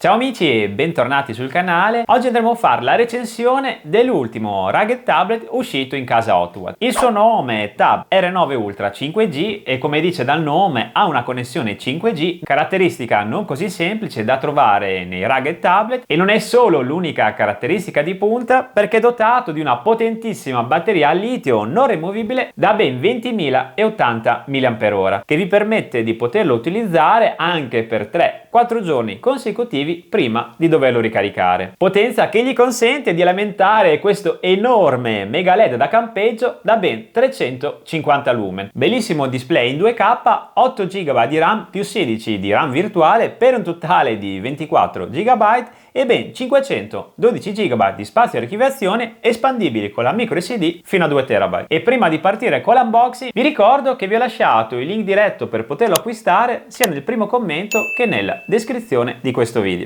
Ciao amici e bentornati sul canale. Oggi andremo a fare la recensione dell'ultimo rugged tablet uscito in casa Hotwatt. Il suo nome è Tab R9 Ultra 5G e come dice dal nome ha una connessione 5G, caratteristica non così semplice da trovare nei rugged tablet, e non è solo l'unica caratteristica di punta perché è dotato di una potentissima batteria a litio non rimovibile da ben 20.080 mAh che vi permette di poterlo utilizzare anche per 3-4 giorni consecutivi prima di doverlo ricaricare. Potenza che gli consente di alimentare questo enorme mega LED da campeggio da ben 350 lumen. Bellissimo display in 2K, 8 GB di RAM più 16 di RAM virtuale per un totale di 24 GB e ben 512 GB di spazio di archiviazione espandibili con la micro SD fino a 2 TB. E prima di partire con l'unboxing vi ricordo che vi ho lasciato il link diretto per poterlo acquistare sia nel primo commento che nella descrizione di questo video.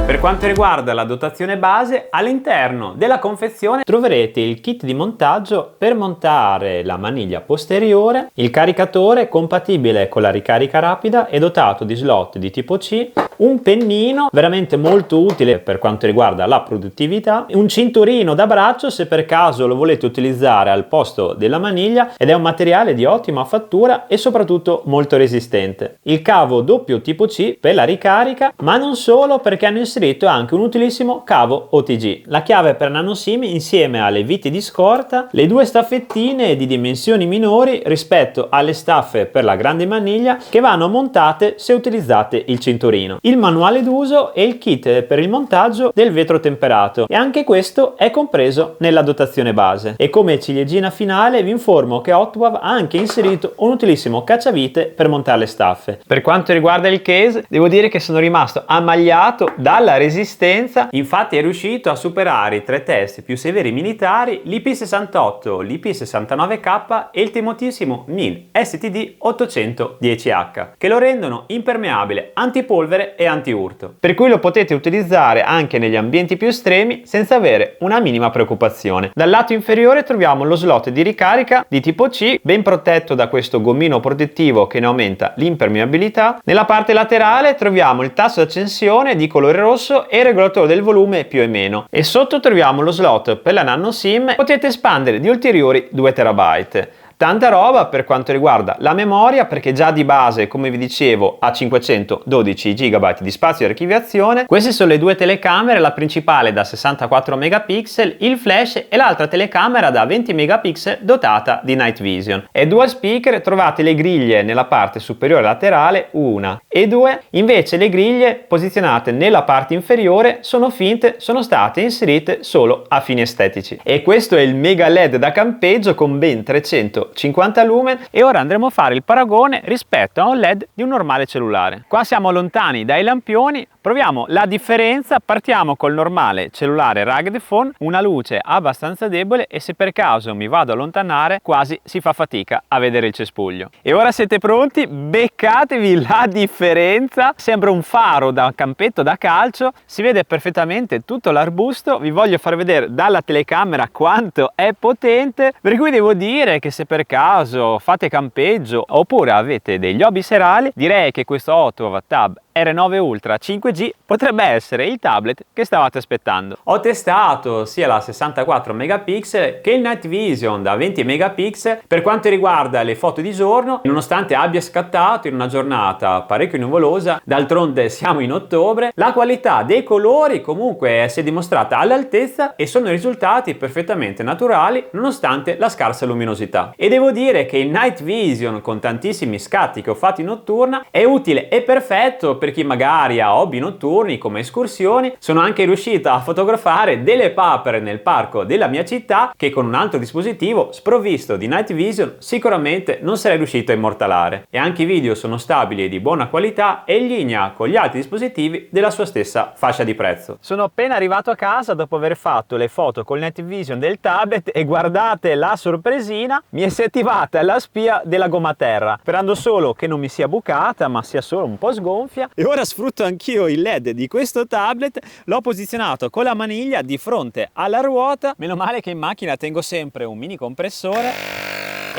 Per quanto riguarda la dotazione base, all'interno della confezione troverete il kit di montaggio per montare la maniglia posteriore, il caricatore compatibile con la ricarica rapida e dotato di slot di tipo C, un pennino veramente molto utile per quanto riguarda la produttività, un cinturino da braccio se per caso lo volete utilizzare al posto della maniglia, ed è un materiale di ottima fattura e soprattutto molto resistente. Il cavo doppio tipo C per la ricarica, ma non solo, perché hanno inserito anche un utilissimo cavo OTG, la chiave per nano SIM insieme alle viti di scorta, le due staffettine di dimensioni minori rispetto alle staffe per la grande maniglia che vanno montate se utilizzate il cinturino, il manuale d'uso e il kit per il montaggio del vetro temperato, e anche questo è compreso nella dotazione base. E come ciliegina finale vi informo che Hotwatt ha anche inserito un utilissimo cacciavite per montare le staffe. Per quanto riguarda il case, devo dire che sono rimasto ammaliato dalla resistenza, infatti è riuscito a superare i 3 test più severi militari, l'IP68, l'IP69K e il temutissimo MIL STD 810H, che lo rendono impermeabile, antipolvere e antiurto, per cui lo potete utilizzare anche negli ambienti più estremi senza avere una minima preoccupazione. Dal lato inferiore troviamo lo slot di ricarica di tipo C, ben protetto da questo gommino protettivo che ne aumenta l'impermeabilità. Nella parte laterale troviamo il tasto d'accensione di colore rosso e il regolatore del volume più e meno, e sotto troviamo lo slot per la nano SIM. Potete espandere di ulteriori 2 TB. Tanta roba per quanto riguarda la memoria, perché già di base, come vi dicevo, ha 512 GB di spazio di archiviazione. Queste sono le due telecamere, la principale da 64 megapixel, il flash, e l'altra telecamera da 20 megapixel dotata di night vision. E dual speaker, trovate le griglie nella parte superiore laterale, una e due, invece le griglie posizionate nella parte inferiore sono finte, sono state inserite solo a fini estetici. E questo è il mega LED da campeggio con ben 350 lumen, e ora andremo a fare il paragone rispetto a un LED di un normale cellulare. Qua siamo lontani dai lampioni, proviamo la differenza. Partiamo col normale cellulare rugged phone, una luce abbastanza debole e se per caso mi vado a allontanare quasi si fa fatica a vedere il cespuglio. E ora siete pronti? Beccatevi la differenza, sembra un faro da campetto da calcio, si vede perfettamente tutto l'arbusto. Vi voglio far vedere dalla telecamera quanto è potente, per cui devo dire che se per caso fate campeggio oppure avete degli hobby serali, direi che questo Hotwatt Tab R9 Ultra 5G potrebbe essere il tablet che stavate aspettando. Ho testato sia la 64 megapixel che il Night Vision da 20 megapixel per quanto riguarda le foto di giorno, nonostante abbia scattato in una giornata parecchio nuvolosa, d'altronde siamo in ottobre, la qualità dei colori comunque si è dimostrata all'altezza e sono risultati perfettamente naturali nonostante la scarsa luminosità. E devo dire che il Night Vision, con tantissimi scatti che ho fatto in notturna, è utile e perfetto per chi magari ha hobby notturni come escursioni. Sono anche riuscito a fotografare delle papere nel parco della mia città che con un altro dispositivo sprovvisto di Night Vision sicuramente non sarei riuscito a immortalare. E anche i video sono stabili e di buona qualità e in linea con gli altri dispositivi della sua stessa fascia di prezzo. Sono appena arrivato a casa dopo aver fatto le foto col Night Vision del tablet e guardate la sorpresina, mi è si attivata la spia della gomma terra, sperando solo che non mi sia bucata ma sia solo un po' sgonfia. E ora sfrutto anch'io il LED di questo tablet, l'ho posizionato con la maniglia di fronte alla ruota. Meno male che in macchina tengo sempre un mini compressore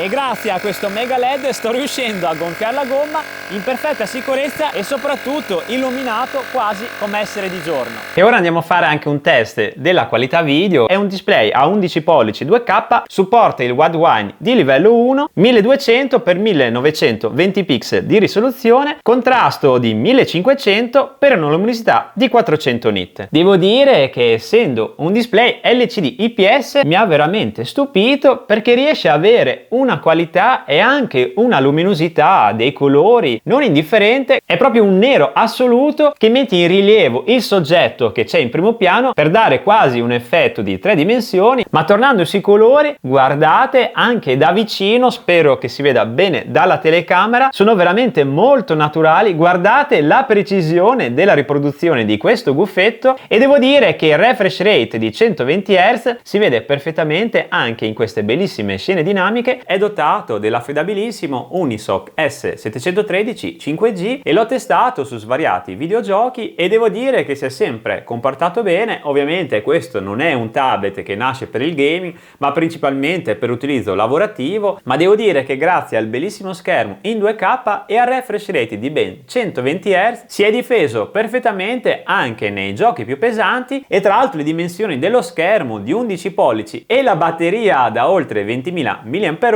e grazie a questo mega LED sto riuscendo a gonfiare la gomma in perfetta sicurezza e soprattutto illuminato quasi come essere di giorno. E ora andiamo a fare anche un test della qualità video. È un display a 11 pollici 2K, supporta il widewide di livello 1, 1200x1920 pixel di risoluzione, contrasto di 1500 per una luminosità di 400 nit. Devo dire che essendo un display LCD IPS mi ha veramente stupito perché riesce a avere una qualità e anche una luminosità dei colori non indifferente. È proprio un nero assoluto che mette in rilievo il soggetto che c'è in primo piano per dare quasi un effetto di 3 dimensioni. Ma tornando sui colori, guardate anche da vicino, spero che si veda bene dalla telecamera, sono veramente molto naturali. Guardate la precisione della riproduzione di questo guffetto e devo dire che il refresh rate di 120 Hz si vede perfettamente anche in queste bellissime scene dinamiche. È dotato dell'affidabilissimo Unisoc S713 5G e l'ho testato su svariati videogiochi e devo dire che si è sempre comportato bene. Ovviamente questo non è un tablet che nasce per il gaming, ma principalmente per utilizzo lavorativo, ma devo dire che grazie al bellissimo schermo in 2K e al refresh rate di ben 120 Hz si è difeso perfettamente anche nei giochi più pesanti. E tra l'altro le dimensioni dello schermo di 11 pollici e la batteria da oltre 20.000 mAh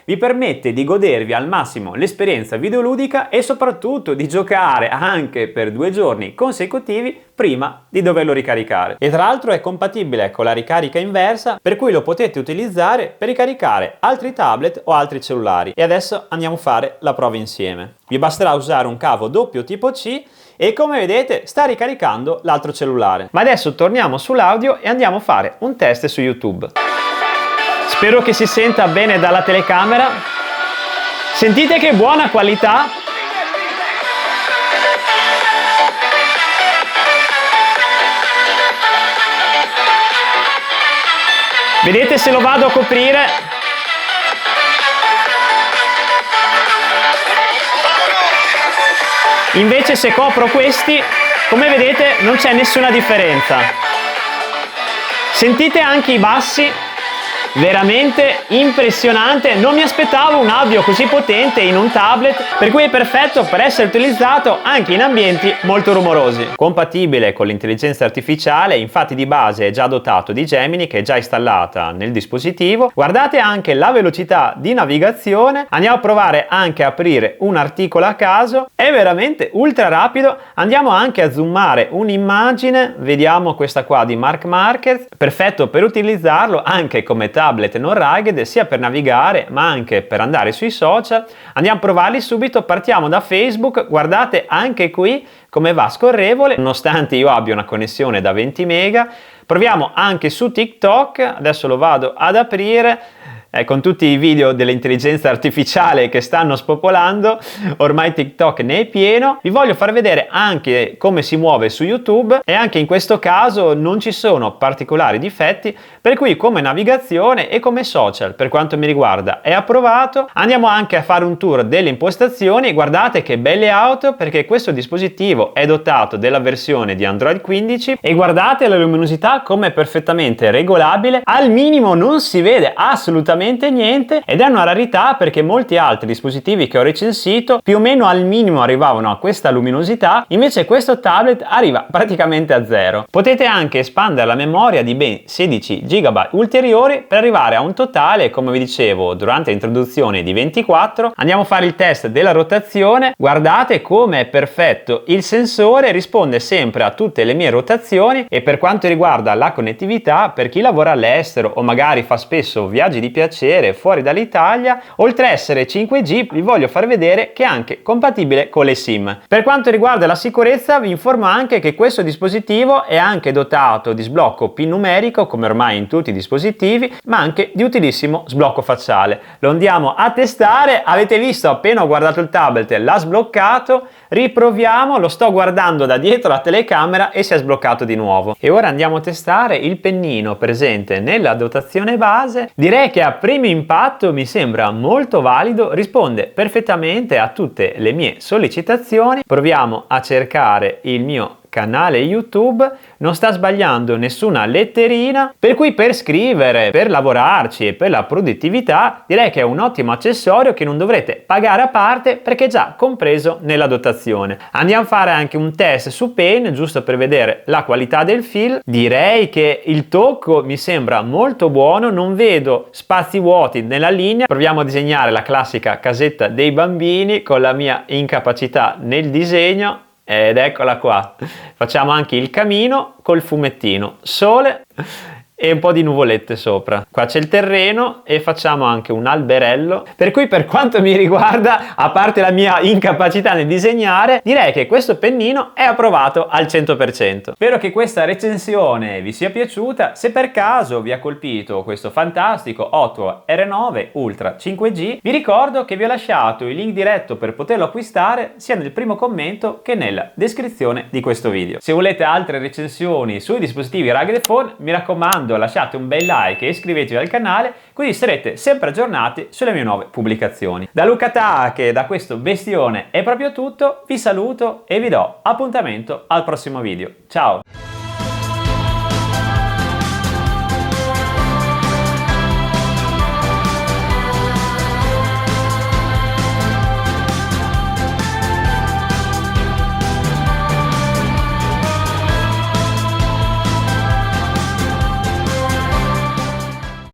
vi permette di godervi al massimo l'esperienza videoludica e soprattutto di giocare anche per 2 giorni consecutivi prima di doverlo ricaricare. E tra l'altro è compatibile con la ricarica inversa, per cui lo potete utilizzare per ricaricare altri tablet o altri cellulari. E adesso andiamo a fare la prova insieme. Vi basterà usare un cavo doppio tipo C e come vedete sta ricaricando l'altro cellulare. Ma adesso torniamo sull'audio e andiamo a fare un test su YouTube. Spero che si senta bene dalla telecamera. Sentite che buona qualità. Vedete se lo vado a coprire? Invece se copro questi, come vedete non c'è nessuna differenza. Sentite anche i bassi? Veramente impressionante, non mi aspettavo un audio così potente in un tablet, per cui è perfetto per essere utilizzato anche in ambienti molto rumorosi. Compatibile con l'intelligenza artificiale, infatti di base è già dotato di Gemini che è già installata nel dispositivo. Guardate anche la velocità di navigazione, andiamo a provare anche a aprire un articolo a caso, è veramente ultra rapido. Andiamo anche a zoomare un'immagine, vediamo questa qua di Marc Marquez, perfetto per utilizzarlo anche come tablet non rugged sia per navigare ma anche per andare sui social. Andiamo a provarli subito, partiamo da Facebook. Guardate anche qui come va scorrevole nonostante io abbia una connessione da 20 mega. Proviamo anche su TikTok, adesso lo vado ad aprire. Con tutti i video dell'intelligenza artificiale che stanno spopolando, ormai TikTok ne è pieno. Vi voglio far vedere anche come si muove su YouTube e anche in questo caso non ci sono particolari difetti, per cui come navigazione e come social per quanto mi riguarda è approvato. Andiamo anche a fare un tour delle impostazioni. Guardate che belle auto, perché questo dispositivo è dotato della versione di Android 15 e guardate la luminosità come è perfettamente regolabile, al minimo non si vede assolutamente niente ed è una rarità perché molti altri dispositivi che ho recensito più o meno al minimo arrivavano a questa luminosità, invece questo tablet arriva praticamente a zero. Potete anche espandere la memoria di ben 16 GB ulteriori per arrivare a un totale, come vi dicevo durante l'introduzione, di 24. Andiamo a fare il test della rotazione. Guardate come è perfetto il sensore, risponde sempre a tutte le mie rotazioni. E per quanto riguarda la connettività, per chi lavora all'estero o magari fa spesso viaggi di piacere fuori dall'Italia, oltre a essere 5G vi voglio far vedere che è anche compatibile con le SIM. Per quanto riguarda la sicurezza vi informo anche che questo dispositivo è anche dotato di sblocco PIN numerico come ormai in tutti i dispositivi, ma anche di utilissimo sblocco facciale. Lo andiamo a testare, avete visto appena ho guardato il tablet l'ha sbloccato, riproviamo, lo sto guardando da dietro la telecamera e si è sbloccato di nuovo. E ora andiamo a testare il pennino presente nella dotazione base. Direi che a primo impatto mi sembra molto valido, risponde perfettamente a tutte le mie sollecitazioni. Proviamo a cercare il mio canale YouTube, non sta sbagliando nessuna letterina, per cui per scrivere, per lavorarci e per la produttività direi che è un ottimo accessorio che non dovrete pagare a parte perché è già compreso nella dotazione. Andiamo a fare anche un test su Pen giusto per vedere la qualità del fil. Direi che il tocco mi sembra molto buono, non vedo spazi vuoti nella linea. Proviamo a disegnare la classica casetta dei bambini con la mia incapacità nel disegno ed eccola qua. Facciamo anche il camino col fumettino, sole e un po' di nuvolette sopra. Qua c'è il terreno e facciamo anche un alberello, per cui per quanto mi riguarda, a parte la mia incapacità nel disegnare, direi che questo pennino è approvato al 100%. Spero che questa recensione vi sia piaciuta. Se per caso vi ha colpito questo fantastico Otto R9 Ultra 5G, vi ricordo che vi ho lasciato il link diretto per poterlo acquistare sia nel primo commento che nella descrizione di questo video. Se volete altre recensioni sui dispositivi Rugged Phone, mi raccomando, lasciate un bel like e iscrivetevi al canale, così sarete sempre aggiornati sulle mie nuove pubblicazioni. Da Luca Tache, da questo bestione è proprio tutto, vi saluto e vi do appuntamento al prossimo video. Ciao!